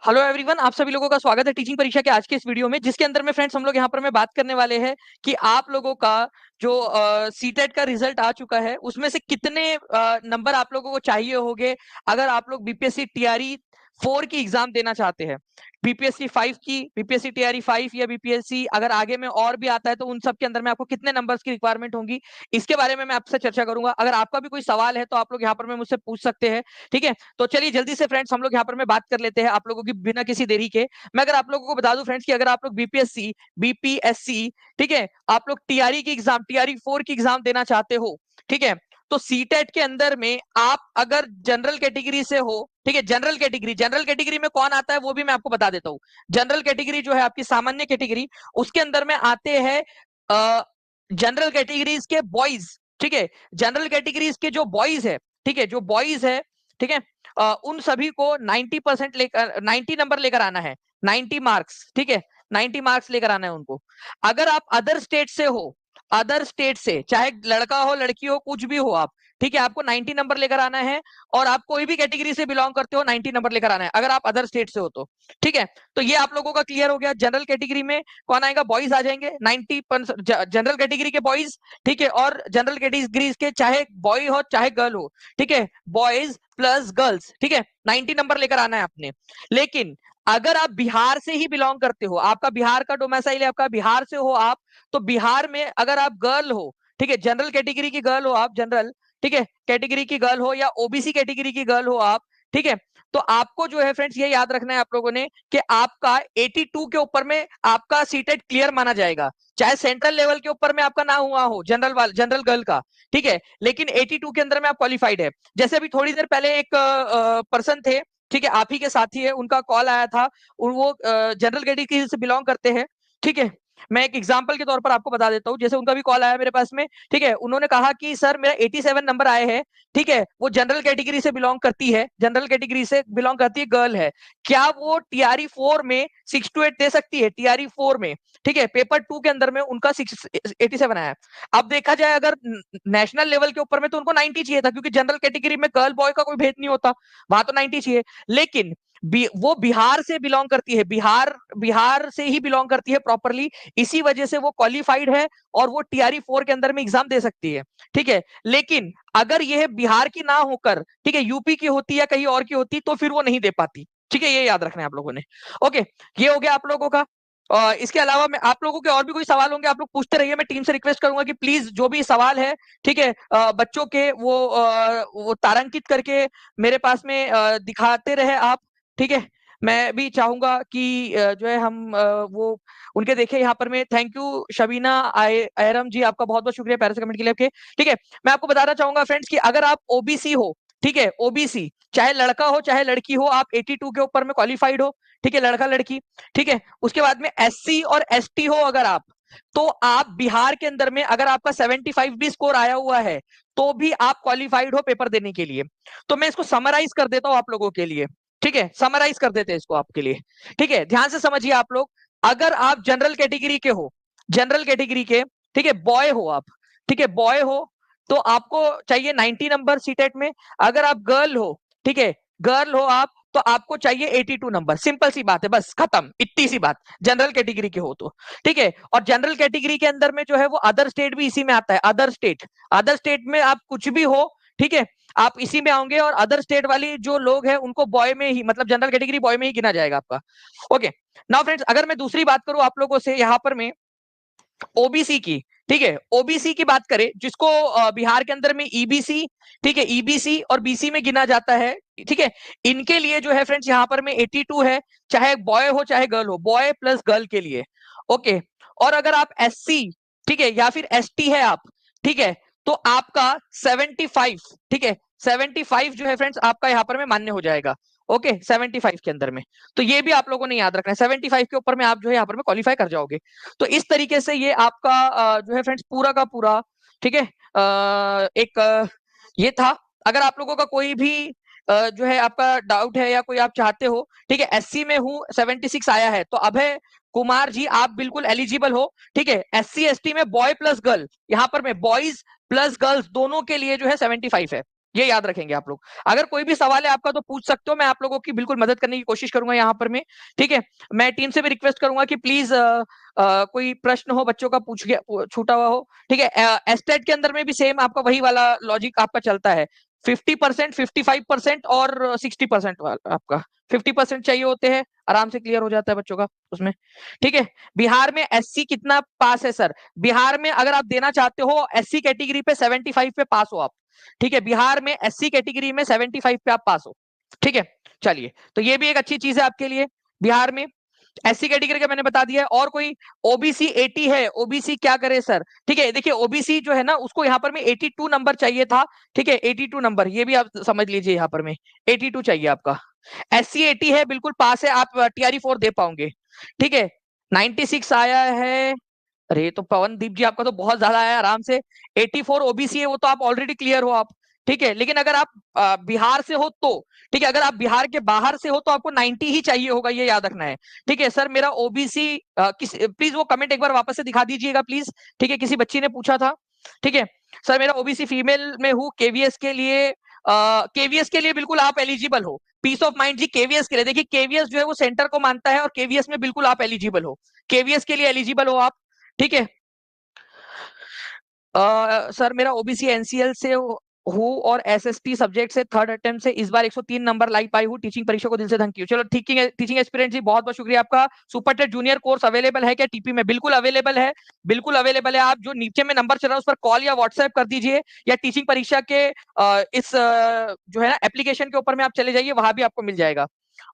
Hello everyone, आप सभी लोगों का स्वागत है टीचिंग परीक्षा के आज के इस वीडियो में, जिसके अंदर में फ्रेंड्स हम लोग यहाँ पर में बात करने वाले हैं कि आप लोगों का जो सीटेट का रिजल्ट आ चुका है उसमें से कितने नंबर आप लोगों को चाहिए होंगे अगर आप लोग बीपीएससी टीआरई 4 की एग्जाम देना चाहते हैं। बीपीएससी 5 की, बीपीएससी टीआरई 5 या बीपीएससी अगर आगे में और भी आता है तो उन सब के अंदर में आपको कितने नंबर्स की रिक्वायरमेंट होंगी, इसके बारे में मैं आपसे चर्चा करूंगा। अगर आपका भी कोई सवाल है तो आप लोग यहाँ पर में मुझसे पूछ सकते हैं। ठीक है, तो चलिए जल्दी से फ्रेंड्स हम लोग यहाँ पर में बात कर लेते हैं आप लोगों की बिना किसी देरी के। मैं अगर आप लोगों को बता दूं फ्रेंड्स कि अगर आप लोग बीपीएससी, बीपीएससी, ठीक है, आप लोग टीआरई की एग्जाम, टीआरई 4 की एग्जाम देना चाहते हो, ठीक है, तो सीटेट के अंदर में आप अगर जनरल कैटेगरी से हो, ठीक है, जनरल कैटेगरी में कौन आता है वो भी मैं आपको बता देता हूं। जनरल कैटेगरी जो है आपकी सामान्य कैटेगरी, उसके अंदर में आते हैं जनरल कैटेगरीज के बॉयज। ठीक है, जनरल कैटेगरीज के जो बॉयज है, ठीक है, जो बॉयज है, ठीक है, उन सभी को 90% लेकर 90 नंबर लेकर आना है, 90 मार्क्स, ठीक है, 90 मार्क्स लेकर आना है उनको। अगर आप अदर स्टेट से हो, अदर स्टेट से चाहे लड़का हो लड़की हो कुछ भी हो आप, ठीक है, आपको 90 नंबर लेकर आना है। और आप कोई भी कैटेगरी से बिलोंग करते हो 90 नंबर लेकर आना है अगर आप अदर स्टेट से हो तो। ठीक है, तो ये आप लोगों का क्लियर हो गया। जनरल कैटेगरी में कौन आएगा, बॉयज आ जाएंगे 90% जनरल कैटेगरी के बॉयज, ठीक है, और जनरल कैटेगरी के चाहे बॉय हो चाहे गर्ल हो, ठीक है, बॉयज प्लस गर्ल्स, ठीक है, 90 नंबर लेकर आना है आपने। लेकिन अगर आप बिहार से ही बिलोंग करते हो, आपका बिहार का डोमिसाइल है, आपका बिहार से हो आप, तो बिहार में अगर आप गर्ल हो, ठीक है, जनरल कैटेगरी की गर्ल हो आप, जनरल, ठीक है, कैटेगरी की गर्ल हो या ओबीसी कैटेगरी की गर्ल हो आप, ठीक है, तो आपको जो है फ्रेंड्स ये याद रखना है आप लोगों ने कि आपका 82 के ऊपर में आपका सीटेट क्लियर माना जाएगा, चाहे सेंट्रल लेवल के ऊपर में आपका ना हुआ हो जनरल जनरल गर्ल का, ठीक है, लेकिन 82 के अंदर में आप क्वालिफाइड है। जैसे अभी थोड़ी देर पहले एक पर्सन थे, ठीक है, आप ही के साथी है, उनका कॉल आया था और वो जनरल कैटेगरी से बिलोंग करते हैं, ठीक है। मैं एक एग्जांपल के तौर पर आपको बता देता हूँ, जैसे उनका भी कॉल आया मेरे पास में, ठीक है, उन्होंने कहा कि सर मेरा 87 नंबर आए हैं, ठीक है, वो जनरल कैटेगरी से बिलोंग करती है, जनरल कैटेगरी से बिलोंग करती है, गर्ल है, क्या वो टीआरई 4 में 6 to 8 दे सकती है, टीआरई 4 में, ठीक है, पेपर 2 के अंदर में उनका 87 आया। अब देखा जाए अगर नेशनल लेवल के ऊपर में तो उनको 90 चाहिए था, क्योंकि जनरल कैटेगरी में गर्ल बॉय का कोई भेद नहीं होता, वहां तो 90 चाहिए। लेकिन वो बिहार से बिलोंग करती है, बिहार से ही बिलोंग करती है प्रॉपरली, इसी वजह से वो क्वालिफाइड है और वो टीआरई 4 के अंदर में एग्जाम दे सकती है, ठीक है। लेकिन अगर यह बिहार की ना होकर, ठीक है, यूपी की होती या कहीं और की होती तो फिर वो नहीं दे पाती, ठीक है, ये याद रखना है आप लोगों ने। ओके, ये हो गया आप लोगों का। इसके अलावा मैं आप लोगों के और भी कोई सवाल होंगे आप लोग पूछते रहिए, मैं टीम से रिक्वेस्ट करूंगा कि प्लीज जो भी सवाल है, ठीक है, बच्चों के वो तारांकित करके मेरे पास में दिखाते रहे आप, ठीक है। मैं भी चाहूंगा कि जो है हम वो उनके देखें यहाँ पर में। थैंक यू शबीना आयरम जी, आपका बहुत बहुत शुक्रिया पैर से कमेंट के लिए आपके, ठीक है। मैं आपको बताना चाहूंगा फ्रेंड्स कि अगर आप ओबीसी हो, ठीक है, ओबीसी चाहे लड़का हो चाहे लड़की हो, आप 82 के ऊपर में क्वालिफाइड हो, ठीक है, लड़का लड़की, ठीक है। उसके बाद में एससी और एसटी हो अगर आप, तो आप बिहार के अंदर में अगर आपका 75 भी स्कोर आया हुआ है तो भी आप क्वालिफाइड हो पेपर देने के लिए। तो मैं इसको समराइज कर देता हूं आप लोगों के लिए, ठीक है, समराइज कर देते हैं इसको आपके लिए, ठीक है, ध्यान से समझिए आप लोग। अगर आप जनरल कैटेगरी के हो, जनरल कैटेगरी के, ठीक है, बॉय हो आप, ठीक है, बॉय हो, तो आपको चाहिए 90 नंबर सीटेट में। अगर आप गर्ल हो, ठीक है, गर्ल हो आप, तो आपको चाहिए 82 नंबर, सिंपल सी बात है, बस खत्म, इतनी सी बात, जनरल कैटेगरी के हो तो, ठीक है। और जनरल कैटेगरी के अंदर में जो है वो अदर स्टेट भी इसी में आता है, अदर स्टेट, अदर स्टेट में आप कुछ भी हो, ठीक है, आप इसी में आओगे। और अदर स्टेट वाली जो लोग हैं उनको बॉय में ही, मतलब जनरल कैटेगरी बॉय में ही गिना जाएगा आपका। ओके, नाउ फ्रेंड्स अगर मैं दूसरी बात करूं आप लोगों से यहाँ पर मैं ओबीसी की, ठीक है, ओबीसी की बात करें जिसको बिहार के अंदर में ईबीसी, ठीक है, ईबीसी और बीसी में गिना जाता है, ठीक है, इनके लिए जो है फ्रेंड्स यहाँ पर में 82 है, चाहे बॉय हो चाहे गर्ल हो, बॉय प्लस गर्ल के लिए। ओके, और अगर आप एससी, ठीक है, या फिर एसटी है आप, ठीक है, तो आपका 75, ठीक है, 75 जो है फ्रेंड्स आपका यहाँ पर में मान्य हो जाएगा। ओके, 75 के अंदर में, तो ये भी आप लोगों ने याद रखना है, 75 के ऊपर में आप जो है यहाँ पर में क्वालिफाई कर जाओगे। तो इस तरीके से ये आपका जो है फ्रेंड्स पूरा का पूरा, ठीक है, एक ये था। अगर आप लोगों का कोई भी जो है आपका डाउट है या कोई आप चाहते हो, ठीक है, एससी में हूँ 76 आया है, तो अभय कुमार जी आप बिल्कुल एलिजिबल हो, ठीक है। एससी एसटी में बॉय प्लस गर्ल, यहाँ पर में बॉयज प्लस गर्ल्स दोनों के लिए जो है 75 है। ये याद रखेंगे आप लोग। अगर कोई भी सवाल है आपका तो पूछ सकते हो, मैं आप लोगों की बिल्कुल मदद करने की कोशिश करूंगा यहाँ पर मैं। ठीक है, मैं टीम से भी रिक्वेस्ट करूंगा कि प्लीज कोई प्रश्न हो बच्चों का छूटा हुआ हो। ठीक है, एस्टेट के अंदर में भी सेम आपका वही वाला लॉजिक आपका चलता है, 50%, 55% और 60% आपका 50% चाहिए होते हैं, आराम से क्लियर हो जाता है बच्चों का उसमें। ठीक है, बिहार में एससी कितना पास है सर? बिहार में अगर आप देना चाहते हो एससी कैटेगरी पे 75 पे पास हो आप। ठीक है, बिहार में एससी कैटेगरी में 75 पे आप पास हो। ठीक है, चलिए, तो ये भी एक अच्छी चीज है आपके लिए। बिहार में एससी कैटेगरी का मैंने बता दिया है। और कोई ओबीसी 80 है, ओबीसी क्या करे सर? ठीक है, देखिए ओबीसी जो है ना उसको यहाँ पर में 82 नंबर चाहिए था। ठीक है, 82 नंबर, ये भी आप समझ लीजिए, यहाँ पर में 82 चाहिए आपका। एससी 80 है, बिल्कुल पास है, आप टीआरई 4 दे पाओगे। ठीक है, 96 आया है। अरे तो पवनदीप जी आपका तो बहुत ज्यादा है, आराम से 84 ओबीसी है, वो तो आप ऑलरेडी क्लियर हो आप। ठीक है, लेकिन अगर आप बिहार से हो तो, ठीक है, अगर आप बिहार के बाहर से हो तो आपको 90 ही चाहिए होगा, ये याद रखना है। ठीक है सर, मेरा ओबीसी प्लीज वो कमेंट एक बार वापस से दिखा दीजिएगा प्लीज। ठीक है, किसी बच्ची ने पूछा था। ठीक है सर, मेरा ओबीसी फीमेल में हूँ, केवीएस के लिए, केवीएस के लिए बिल्कुल आप एलिजिबल हो। पीस ऑफ माइंड जी, केवीएस के लिए देखिए, केवीएस जो है वो सेंटर को मानता है और केवीएस में बिल्कुल आप एलिजिबल हो, केवीएस के लिए एलिजिबल हो आप। ठीक है, सर मेरा ओबीसी एनसीएल से हूँ और एसएसटी सब्जेक्ट से थर्ड अटेम्प्ट से इस बार 103 नंबर लाई पाई हूँ, टीचिंग परीक्षा को दिल से थैंक यू। चलो ठीक है, टीचिंग एक्सपीरियंस जी बहुत बहुत शुक्रिया आपका। Super TET junior course available है क्या टीपी में? बिल्कुल अवेलेबल है, बिल्कुल अवेलेबल है। आप जो नीचे में नंबर चल रहा है उस पर कॉल या व्हाट्सएप कर दीजिए, या टीचिंग परीक्षा के इस जो है ना एप्लीकेशन के ऊपर में आप चले जाइए, वहां भी आपको मिल जाएगा।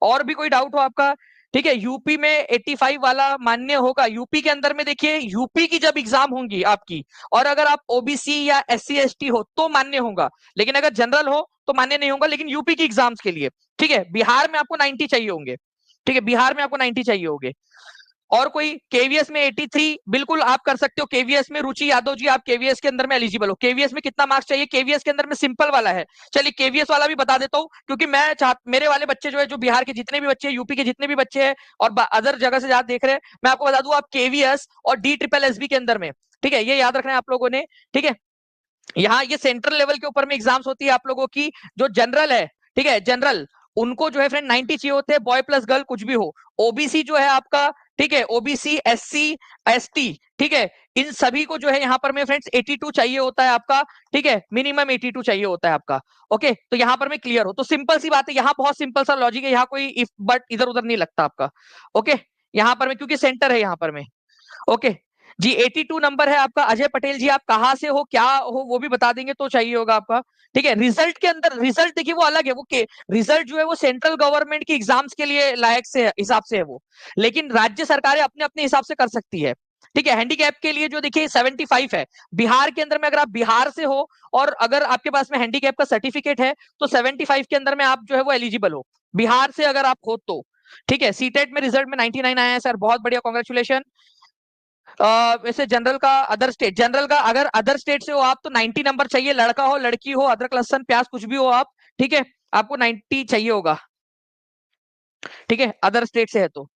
और भी कोई डाउट हो आपका? ठीक है, यूपी में 85 वाला मान्य होगा। यूपी के अंदर में देखिए, यूपी की जब एग्जाम होंगी आपकी, और अगर आप ओबीसी या एससी एसटी हो तो मान्य होगा, लेकिन अगर जनरल हो तो मान्य नहीं होगा, लेकिन यूपी की एग्जाम्स के लिए। ठीक है, बिहार में आपको 90 चाहिए होंगे। ठीक है, बिहार में आपको 90 चाहिए होंगे। और कोई केवीएस में 83 बिल्कुल आप कर सकते हो। केवीएस में रुचि यादव जी, आप केवीएस के अंदर में एलिजिबल हो। केवीएस में कितना मार्क्स चाहिए? केवीएस के अंदर में सिंपल वाला है, चलिए केवीएस वाला भी बता देता हूँ, क्योंकि मैं मेरे वाले बच्चे जो है, जो बिहार के जितने भी बच्चे हैं, यूपी के जितने भी बच्चे हैं और अदर जगह से ज्यादा देख रहे हैं, मैं आपको बता दूं, आप केवीएस और डी ट्रिपल एसबी के अंदर में, ठीक है, ये याद रखना है आप लोगों ने। ठीक है, यहाँ ये सेंट्रल लेवल के ऊपर में एग्जाम्स होती है आप लोगों की। जो जनरल है, ठीक है, जनरल उनको जो है फ्रेंड 90 चाहिए होते हैं, बॉय प्लस गर्ल कुछ भी हो। ओबीसी जो है आपका, ठीक है, ओबीसी एससी एसटी, ठीक है, इन सभी को जो है यहाँ पर में फ्रेंड्स 82 चाहिए होता है आपका। ठीक है, मिनिमम 82 चाहिए होता है आपका। ओके, तो यहाँ पर में क्लियर हो तो सिंपल सी बात है, यहाँ बहुत सिंपल सा लॉजिक है, यहाँ कोई इफ बट इधर उधर नहीं लगता आपका। ओके, यहाँ पर में क्योंकि सेंटर है यहाँ पर में। ओके जी, 82 नंबर है आपका। अजय पटेल जी, आप कहाँ से हो, क्या हो, वो भी बता देंगे तो चाहिए होगा आपका। ठीक है, रिजल्ट के अंदर, रिजल्ट देखिए वो अलग है, वो के रिजल्ट जो है वो सेंट्रल गवर्नमेंट की एग्जाम्स के लिए लायक से हिसाब से है वो, लेकिन राज्य सरकारें अपने अपने हिसाब से कर सकती है। ठीक है, हैंडीकैप के लिए जो देखिए 75 है, बिहार के अंदर में अगर आप बिहार से हो और अगर आपके पास में हैंडीकैप का सर्टिफिकेट है तो 75 के अंदर में आप जो है वो एलिजिबल हो, बिहार से अगर आप हो तो। ठीक है, सीटेट में रिजल्ट में 99 आया है सर, बहुत बढ़िया, कॉन्ग्रेचुलेशन। वैसे जनरल का, अदर स्टेट, जनरल का अगर अदर स्टेट से हो आप तो 90 नंबर चाहिए, लड़का हो लड़की हो, अदरक लहसन प्याज कुछ भी हो आप। ठीक है, आपको 90 चाहिए होगा। ठीक है, अदर स्टेट से है तो।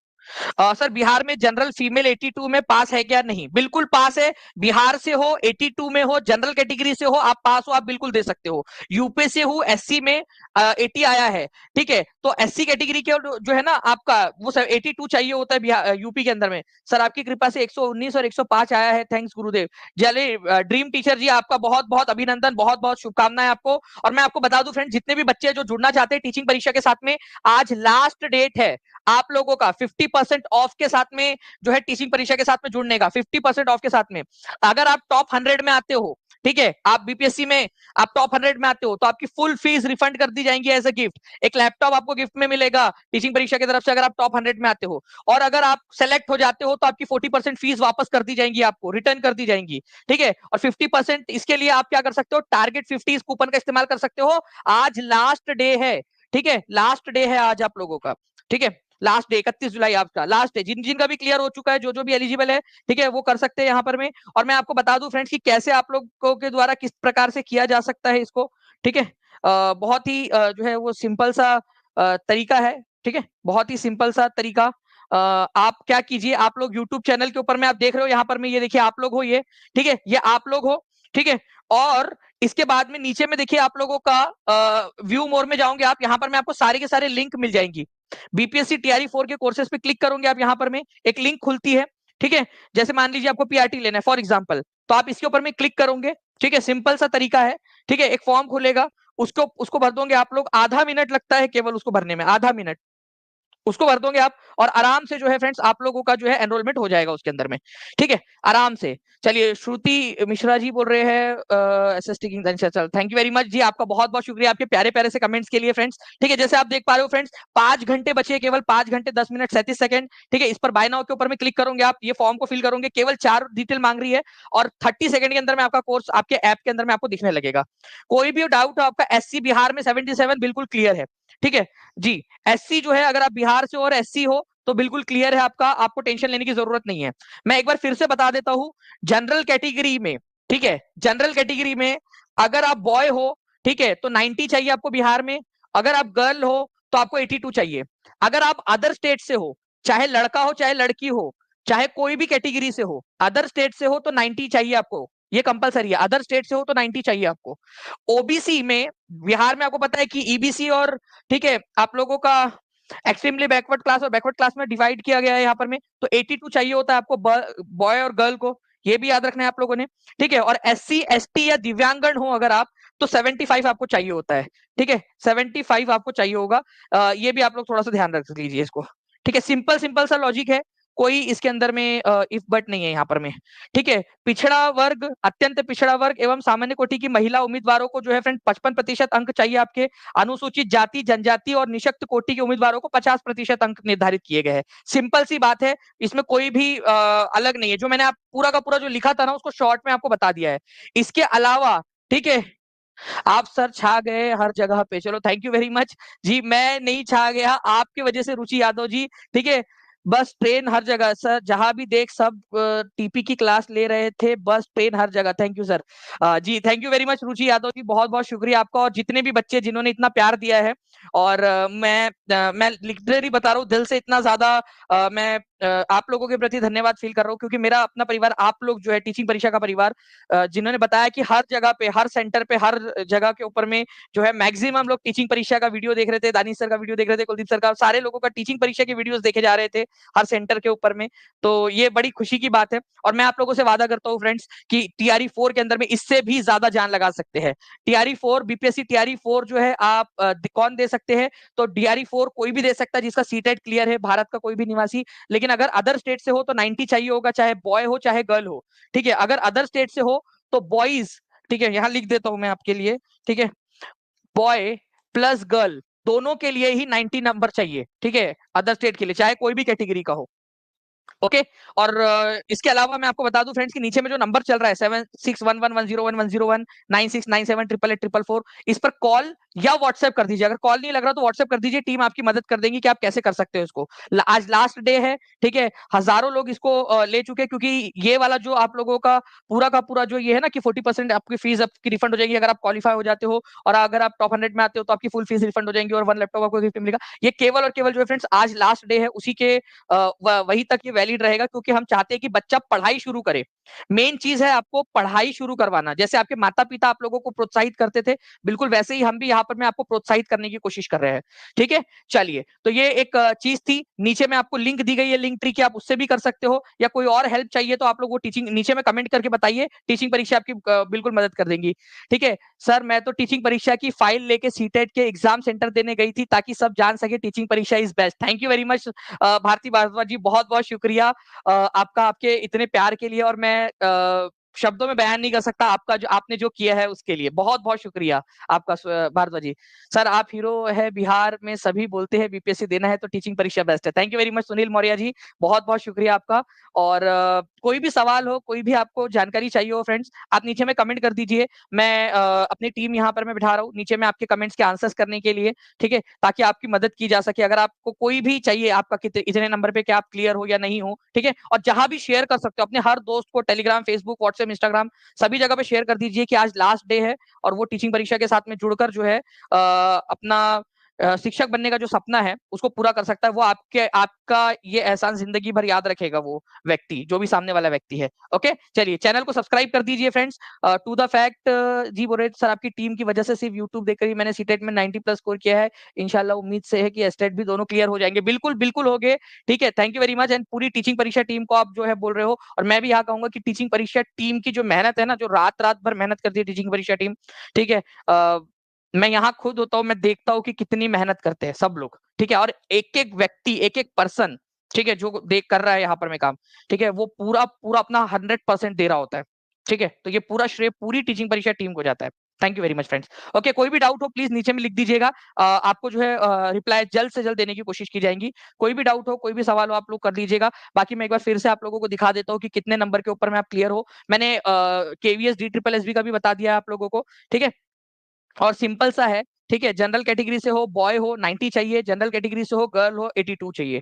सर बिहार में जनरल फीमेल 82 में पास है क्या? नहीं, बिल्कुल पास है। बिहार से हो, 82 में हो, जनरल कैटेगरी से हो, आप पास हो, आप बिल्कुल दे सकते हो। यूपी से हूँ, एससी में 80 आया है। ठीक है, तो एससी कैटेगरी के जो है ना आपका, वो सर 82 चाहिए होता है बिहार यूपी के अंदर में। सर आपकी कृपा से 119 और 105 आया है, थैंक्स गुरुदेव। चलिए ड्रीम टीचर जी, आपका बहुत बहुत अभिनंदन, बहुत बहुत शुभकामनाएं आपको। और मैं आपको बता दूं फ्रेंड, जितने भी बच्चे जो जुड़ना चाहते हैं टीचिंग परीक्षा के साथ में, आज लास्ट डेट है आप लोगों का 50% ऑफ के साथ में जो है टीचिंग परीक्षा के साथ में जुड़ने का, 50% ऑफ के साथ में। अगर आप टॉप 100 में आते हो, ठीक है, आप बीपीएससी में आप टॉप 100 में आते हो तो आपकी फुल फीस रिफंड कर दी जाएंगी एज अ गिफ्ट। एक लैपटॉप आपको गिफ्ट में मिलेगा टीचिंग परीक्षा की तरफ से, अगर आप टॉप 100 में आते हो। और अगर आप सेलेक्ट हो जाते हो तो आपकी 40% फीस वापस कर दी जाएंगी, आपको रिटर्न कर दी जाएंगी। ठीक है, और 50% इसके लिए आप क्या कर सकते हो, टारगेट 50 इस कूपन का इस्तेमाल कर सकते हो। आज लास्ट डे है, ठीक है, लास्ट डे है आज आप लोगों का। ठीक है, लास्ट डे 31 जुलाई आपका लास्ट डे, जिन जिन का भी क्लियर हो चुका है, जो जो भी एलिजिबल है, ठीक है, वो कर सकते हैं यहाँ पर में। और मैं आपको बता दूं फ्रेंड्स कि कैसे आप लोगों के द्वारा किस प्रकार से किया जा सकता है इसको। ठीक है, बहुत ही जो है वो सिंपल सा तरीका है। ठीक है, बहुत ही सिंपल सा तरीका। आप क्या कीजिए, आप लोग यूट्यूब चैनल के ऊपर में आप देख रहे हो, यहाँ पर में ये देखिए आप लोग हो, ये ठीक है, ये आप लोग हो। ठीक है, और इसके बाद में नीचे में देखिए आप लोगों का व्यू मोर में जाओगे आप, यहाँ पर मैं आपको सारे के सारे लिंक मिल जाएंगी। बीपीएससी टीआरई 4 के कोर्सेज पे क्लिक करोगे आप, यहाँ पर में एक लिंक खुलती है, ठीक है। जैसे मान लीजिए आपको पीआरटी लेना है फॉर एग्जांपल, तो आप इसके ऊपर में क्लिक करोगे, ठीक है। सिंपल सा तरीका है, ठीक है। एक फॉर्म खुलेगा, उसको भर दोगे आप लोग, आधा मिनट लगता है केवल उसको भरने में, आधा मिनट उसको भर दोगे आप, और आराम से जो है फ्रेंड्स आप लोगों का जो है एनरोलमेंट हो जाएगा उसके अंदर में, ठीक है, आराम से। चलिए श्रुति मिश्रा जी बोल रहे हैं SST king, thank you very much जी, आपका बहुत बहुत शुक्रिया आपके प्यारे प्यारे से कमेंट्स के लिए फ्रेंड्स, ठीक है। जैसे आप देख पा रहे हो फ्रेंड्स, 5 घंटे बचे, केवल 5 घंटे 10 मिनट 37 सेकंड, ठीक है। इस पर बाय नाउ के ऊपर में क्लिक करोगे आप, ये फॉर्म को फिल करोगे, केवल 4 डिटेल मांग रही है, और 30 सेकंड के अंदर में आपका कोर्स आपके ऐप के अंदर में आपको दिखने लगेगा। कोई भी डाउट हो आपका, एससी बिहार में 77 बिल्कुल क्लियर है, ठीक है जी। एससी जो है, अगर आप बिहार से और एससी हो तो बिल्कुल क्लियर है आपका, आपको टेंशन लेने की जरूरत नहीं है। मैं एक बार फिर से बता देता हूं, जनरल कैटेगरी में, ठीक है, जनरल कैटेगरी में अगर आप बॉय हो, ठीक है, तो 90 चाहिए आपको बिहार में। अगर आप गर्ल हो तो आपको 82 चाहिए। अगर आप अदर स्टेट से हो, चाहे लड़का हो चाहे लड़की हो, चाहे कोई भी कैटेगरी से हो, अदर स्टेट से हो तो 90 चाहिए आपको, ये कंपलसरी है। अदर स्टेट से हो तो 90 चाहिए आपको। ओबीसी में, बिहार में आपको पता है कि ईबीसी और, ठीक है, आप लोगों का एक्सट्रीमली बैकवर्ड क्लास और बैकवर्ड क्लास में डिवाइड किया गया है यहाँ पर में, तो 82 चाहिए होता है आपको बॉय और गर्ल को, ये भी याद रखना है आप लोगों ने, ठीक है। और एससी एसटी या दिव्यांगन हो अगर आप, तो 75 आपको चाहिए होता है, ठीक है, 75 आपको चाहिए होगा। ये भी आप लोग थोड़ा सा ध्यान रख लीजिए इसको, ठीक है। सिंपल सिंपल सा लॉजिक है, कोई इसके अंदर में इफ बट नहीं है यहाँ पर में, ठीक है। पिछड़ा वर्ग, अत्यंत पिछड़ा वर्ग एवं सामान्य कोटि की महिला उम्मीदवारों को जो है फ्रेंड 55% अंक चाहिए आपके। अनुसूचित जाति जनजाति और निशक्त कोटि के उम्मीदवारों को 50% अंक निर्धारित किए गए हैं। सिंपल सी बात है, इसमें कोई भी अलग नहीं है। जो मैंने आप पूरा का पूरा जो लिखा था ना, उसको शॉर्ट में आपको बता दिया है। इसके अलावा, ठीक है, आप सर छा गए हर जगह पे, चलो थैंक यू वेरी मच जी। मैं नहीं छा गया, आपकी वजह से रुचि यादव जी, ठीक है। बस ट्रेन हर जगह सर, जहां भी देख सब टीपी की क्लास ले रहे थे, बस ट्रेन हर जगह, थैंक यू सर। जी thank you very much Ruchi Yadav ji, बहुत बहुत शुक्रिया आपका, और जितने भी बच्चे जिन्होंने इतना प्यार दिया है। और मैं लिटरली बता रहा हूँ, दिल से इतना ज्यादा मैं आप लोगों के प्रति धन्यवाद फील कर रहा हूँ, क्योंकि मेरा अपना परिवार आप लोग जो है, टीचिंग परीक्षा का परिवार, जिन्होंने बताया कि हर जगह पे, हर सेंटर पे, हर जगह के ऊपर में जो है मैक्सिमम लोग टीचिंग परीक्षा का वीडियो देख रहे थे, दानिश सर का वीडियो देख रहे थे, कुलदीप सर का, सारे लोगों का टीचिंग परीक्षा के वीडियोस देखे जा रहे थे हर सेंटर के ऊपर में। तो ये बड़ी खुशी की बात है, और मैं आप लोगों से वादा करता हूँ फ्रेंड्स कि टीआरई 4 के अंदर में इससे भी ज्यादा जान लगा सकते हैं। टीआरई 4, बीपीएससी टीआरई 4 जो है आप कौन दे सकते हैं, तो डीआरई 4 कोई भी दे सकता है जिसका सीटेट क्लियर है, भारत का कोई भी निवासी। लेकिन अगर अदर स्टेट से हो तो 90 चाहिए होगा, चाहे बॉय हो चाहे गर्ल हो, ठीक है। अगर अदर स्टेट से हो तो बॉयज, ठीक है, यहां लिख देता हूं मैं आपके लिए, ठीक है, बॉय प्लस गर्ल दोनों के लिए ही 90 नंबर चाहिए, ठीक है, अदर स्टेट के लिए, चाहे कोई भी कैटेगरी का हो, ओके। और इसके अलावा मैं आपको बता दूं फ्रेंड्स कि नीचे में जो नंबर चल रहा है 7611101101, 9697888844, इस पर कॉल या व्हाट्सएप कर दीजिए। अगर कॉल नहीं लग रहा तो व्हाट्सएप कर दीजिए, टीम आपकी मदद कर देंगी कि आप कैसे कर सकते हो इसको। आज लास्ट डे है, ठीक है, हजारों लोग इसको ले चुके हैं, क्योंकि ये वाला जो आप लोगों का पूरा जो ये है ना कि 40% आपकी फीस आपकी रिफंड हो जाएगी अगर आप क्वालिफाई हो जाते हो, और अगर आप टॉप 100 में आते हो तो आपकी फुल फीस रिफंड हो जाएंगी, और 1 लैपटॉप आपको गिफ्ट मिलेगा। ये केवल और केवल जो है फ्रेंड्स आज लास्ट डे है, उसी के वही तक ये वैलिड रहेगा, क्योंकि हम चाहते हैं कि बच्चा पढ़ाई शुरू करे। मेन चीज है आपको पढ़ाई शुरू करवाना, जैसे आपके माता पिता आप लोगों को प्रोत्साहित करते थे, बिल्कुल वैसे ही हम भी यहाँ पर मैं आपको प्रोत्साहित करने की कोशिश कर रहे हैं, ठीक है। चलिए, तो ये एक चीज थी। नीचे में आपको लिंक दी गई है, लिंक ट्री की, आप उससे भी कर सकते हो, या कोई और हेल्प चाहिए तो आप लोग वो टीचिंग नीचे में कमेंट करके बताइए, टीचिंग परीक्षा आपकी बिल्कुल मदद कर देंगी, ठीक है। सर मैं तो टीचिंग परीक्षा की फाइल लेके सीटेट के एग्जाम सेंटर देने गई थी ताकि सब जान सके टीचिंग परीक्षा is best. Thank you very much Bharti Bhardwaj ji, बहुत बहुत शुक्रिया आपका, आपके इतने प्यार के लिए, और मैं शब्दों में बयान नहीं कर सकता आपका जो आपने जो किया है उसके लिए, बहुत बहुत शुक्रिया आपका भारद्वाज जी। सर आप हीरो है, बिहार में सभी बोलते हैं बीपीएससी देना है तो टीचिंग परीक्षा बेस्ट है। Thank you very much Sunil Maurya ji, बहुत बहुत शुक्रिया आपका। और कोई भी सवाल हो, कोई भी आपको जानकारी चाहिए हो फ्रेंड्स, आप नीचे में कमेंट कर दीजिए। मैं अपनी टीम यहाँ पर मैं बिठा रहा हूँ नीचे में आपके कमेंट्स के आंसर्स करने के लिए, ठीक है, ताकि आपकी मदद की जा सके। अगर आपको कोई भी चाहिए आपका इतने नंबर पे क्या आप क्लियर हो या नहीं हो, ठीक है, और जहां भी शेयर कर सकते हो अपने हर दोस्त को, टेलीग्राम, फेसबुक, व्हाट्सएप, इंस्टाग्राम, सभी जगह पे शेयर कर दीजिए कि आज लास्ट डे है, और वो टीचिंग परीक्षा के साथ में जुड़कर जो है अपना शिक्षक बनने का जो सपना है उसको पूरा कर सकता है, वो आपका ये एहसान जिंदगी भर याद रखेगा वो व्यक्ति, जो भी सामने वाला व्यक्ति है। ओके, चलिए चैनल को सब्सक्राइब कर दीजिए फ्रेंड्स। टू द फैक्ट जी बोल रहे सर आपकी टीम की वजह से सिर्फ यूट्यूब देखकर ही मैंने सीटेट में 90 प्लस स्कोर किया है, इंशाल्लाह उम्मीद से है कि एस्टेट भी दोनों क्लियर हो जाएंगे। बिल्कुल बिल्कुल हो गए, ठीक है, thank you very much. And पूरी टीचिंग परीक्षा टीम को आप जो है बोल रहे हो, और मैं भी यहाँ कहूंगा कि टीचिंग परीक्षा टीम की जो मेहनत है ना, जो रात रात भर मेहनत करती है टीचिंग परीक्षा टीम, ठीक है, मैं यहाँ खुद होता हूँ, मैं देखता हूँ कि कितनी मेहनत करते हैं सब लोग, ठीक है, और एक एक व्यक्ति, एक एक पर्सन, ठीक है, जो देख कर रहा है यहाँ पर मैं काम, ठीक है, वो पूरा पूरा अपना 100% दे रहा होता है, ठीक है, तो ये पूरा श्रेय पूरी टीचिंग परीक्षा टीम को जाता है। Thank you very much friends. Okay, कोई भी डाउट हो प्लीज नीचे में लिख दीजिएगा, आपको जो है रिप्लाई जल्द से जल्द देने की कोशिश की जाएगी। कोई भी डाउट हो, कोई भी सवाल हो, आप लोग कर लीजिएगा। बाकी मैं एक बार फिर से आप लोगों को दिखा देता हूँ कि कितने नंबर के ऊपर में आप क्लियर हो। मैंने केवीएस DSSB का भी बता दिया है आप लोगों को, ठीक है, और सिंपल सा है, ठीक है, जनरल कैटेगरी से हो बॉय हो 90 चाहिए, जनरल कैटेगरी से हो गर्ल हो 82 चाहिए,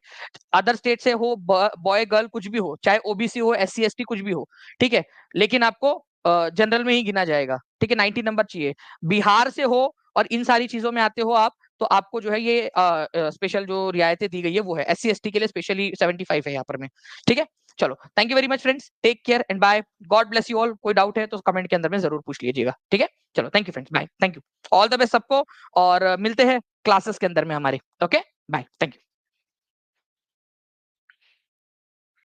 अदर स्टेट से हो बॉय गर्ल कुछ भी हो, चाहे ओबीसी हो SC ST कुछ भी हो, ठीक है, लेकिन आपको जनरल में ही गिना जाएगा, ठीक है, 90 नंबर चाहिए। बिहार से हो और इन सारी चीजों में आते हो आप, तो आपको जो है ये स्पेशल जो रियायतें दी गई है वो है, SC ST के लिए स्पेशली 75 है यहाँ पर में, ठीक है। चलो, thank you very much friends, take care and bye, God bless you all. कोई डाउट है तो कमेंट के अंदर में जरूर पूछ लीजिएगा, ठीक है। चलो, thank you friends, bye, thank you, all the best सबको, और मिलते हैं क्लासेस के अंदर में हमारे। Okay, bye, thank you.